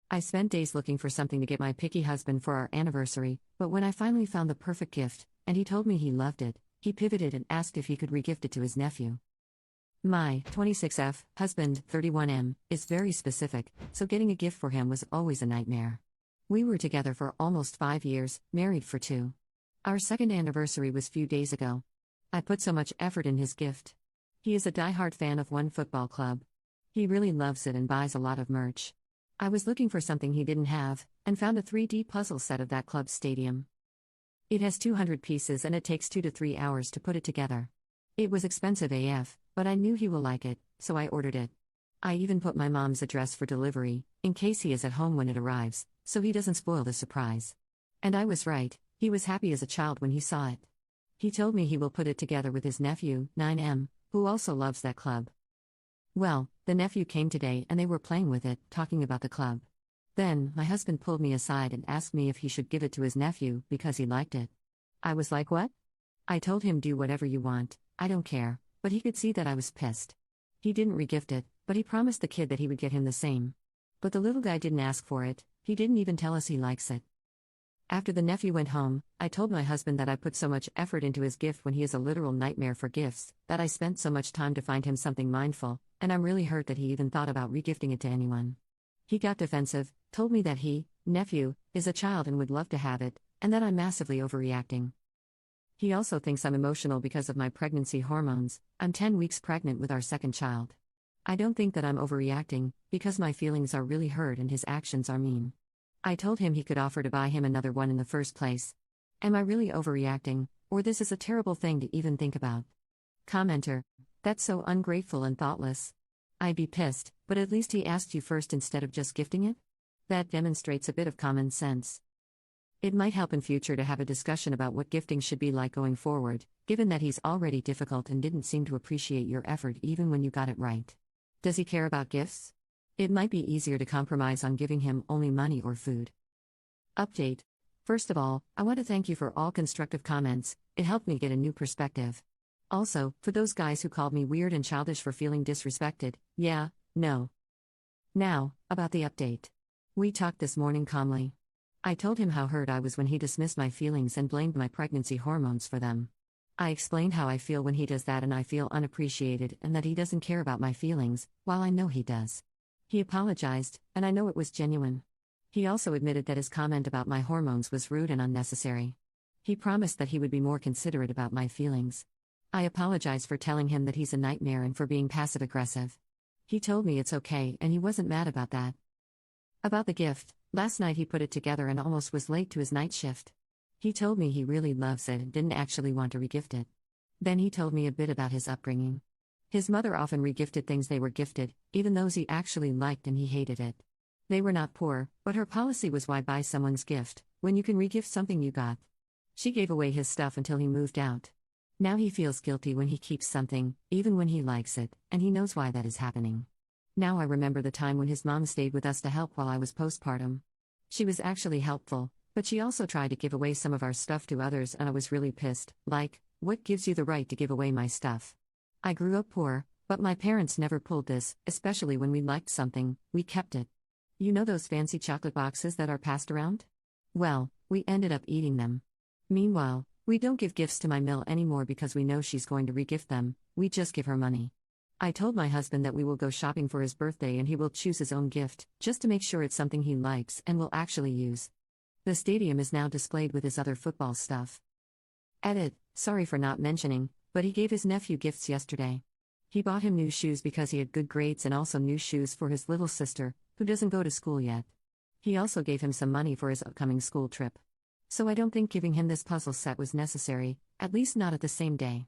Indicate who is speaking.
Speaker 1: I spent days looking for something to get my picky husband for our anniversary, but when I finally found the perfect gift, and he told me he loved it, he pivoted and asked if he could regift it to his nephew. My 26F husband, 31M, is very specific, so getting a gift for him was always a nightmare. We were together for almost 5 years, married for 2. Our second anniversary was few days ago. I put so much effort in his gift. He is a diehard fan of one football club. He really loves it and buys a lot of merch. I was looking for something he didn't have, and found a 3D puzzle set of that club's stadium. It has 200 pieces and it takes 2 to 3 hours to put it together. It was expensive AF, but I knew he will like it, so I ordered it. I even put my mom's address for delivery, in case he is at home when it arrives, so he doesn't spoil the surprise. And I was right, he was happy as a child when he saw it. He told me he will put it together with his nephew, 9M, who also loves that club. Well, the nephew came today and they were playing with it, talking about the club. Then, my husband pulled me aside and asked me if he should give it to his nephew because he liked it. I was like, what? I told him, do whatever you want, I don't care, but he could see that I was pissed. He didn't regift it, but he promised the kid that he would get him the same. But the little guy didn't ask for it, he didn't even tell us he likes it. After the nephew went home, I told my husband that I put so much effort into his gift when he is a literal nightmare for gifts, that I spent so much time to find him something mindful, and I'm really hurt that he even thought about regifting it to anyone. He got defensive, told me that he, nephew, is a child and would love to have it, and that I'm massively overreacting. He also thinks I'm emotional because of my pregnancy hormones. I'm 10 weeks pregnant with our second child. I don't think that I'm overreacting, because my feelings are really hurt and his actions are mean. I told him he could offer to buy him another one in the first place. Am I really overreacting, or this is a terrible thing to even think about? Commenter: that's so ungrateful and thoughtless. I'd be pissed, but at least he asked you first instead of just gifting it? That demonstrates a bit of common sense. It might help in future to have a discussion about what gifting should be like going forward, given that he's already difficult and didn't seem to appreciate your effort even when you got it right. Does he care about gifts? It might be easier to compromise on giving him only money or food. Update. First of all, I want to thank you for all constructive comments, it helped me get a new perspective. Also, for those guys who called me weird and childish for feeling disrespected, yeah, no. Now, about the update. We talked this morning calmly. I told him how hurt I was when he dismissed my feelings and blamed my pregnancy hormones for them. I explained how I feel when he does that and I feel unappreciated and that he doesn't care about my feelings, while I know he does. He apologized, and I know it was genuine. He also admitted that his comment about my hormones was rude and unnecessary. He promised that he would be more considerate about my feelings. I apologized for telling him that he's a nightmare and for being passive-aggressive. He told me it's okay and he wasn't mad about that. About the gift, last night he put it together and almost was late to his night shift. He told me he really loves it and didn't actually want to regift it. Then he told me a bit about his upbringing. His mother often regifted things they were gifted, even those he actually liked, and he hated it. They were not poor, but her policy was, why buy someone's gift when you can regift something you got? She gave away his stuff until he moved out. Now he feels guilty when he keeps something, even when he likes it, and he knows why that is happening. Now I remember the time when his mom stayed with us to help while I was postpartum. She was actually helpful, but she also tried to give away some of our stuff to others and I was really pissed, like, what gives you the right to give away my stuff? I grew up poor, but my parents never pulled this, especially when we liked something, we kept it. You know those fancy chocolate boxes that are passed around? Well, we ended up eating them. Meanwhile, we don't give gifts to my Mill anymore because we know she's going to regift them, we just give her money. I told my husband that we will go shopping for his birthday and he will choose his own gift, just to make sure it's something he likes and will actually use. The stadium is now displayed with his other football stuff. Edit, sorry for not mentioning, but he gave his nephew gifts yesterday. He bought him new shoes because he had good grades and also new shoes for his little sister, who doesn't go to school yet. He also gave him some money for his upcoming school trip. So I don't think giving him this puzzle set was necessary, at least not at the same day.